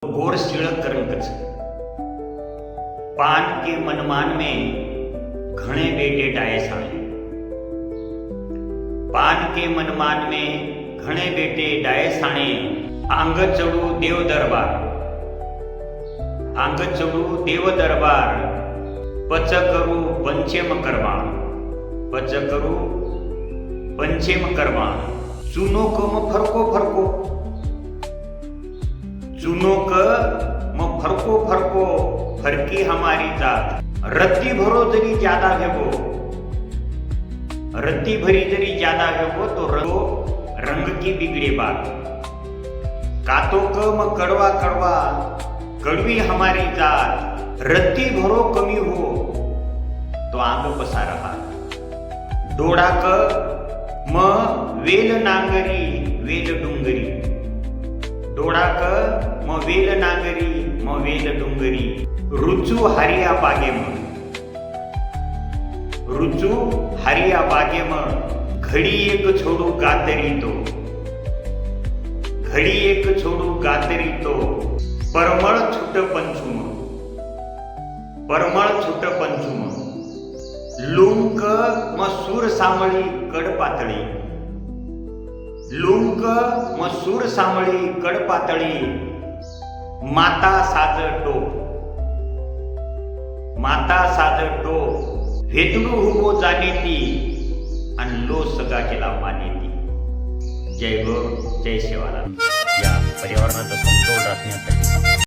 गोर शिळक करंकच पान के मनमान में घणे बेटे डाये साणे। पान के मनमान में घणे बेटे डाये साणे। आंग चढू देव दरबार, आंग चढू देव दरबार। पच करू पंचेम कर्माण, पच करू पंचेम कर्माण। चुनो क म फरको फरको, चुनो क म फरको फरको। फरकी हमारी जात। रत्ती भरो जरी ज्यादा भेगो, रत्ती भरी जरी ज्यादा भेगो तो रंग की बिगड़े बात। कातो क म कड़वा कड़वा, कड़वी हमारी जात। रत्ती भरो कमी हो तो आंग पसा रहा। डोळा क म वेल नांगरी, वेल डुंगरी। डोळा क म वेल नांगरी, म वेल डुंगरी। रुचू हरिया बागेम, रुचू हरिया बागेम। घडी एक छोडू गातरी तो, घडी एक छोडू गातरी तो। परमळ छुट पंचुम, परमळ छुट पंचुम। लुंक म सूर सामळी कड पातळी, लुंक म सूर सामळी कड पातळी। माता साज टोप, माता साज टोप। भेदडू हुबो जाने ती, आणि लो सगा केला माने ती। जय गो जय शिवाला। या पर्यावरणाचा समतोल राखण्यासाठी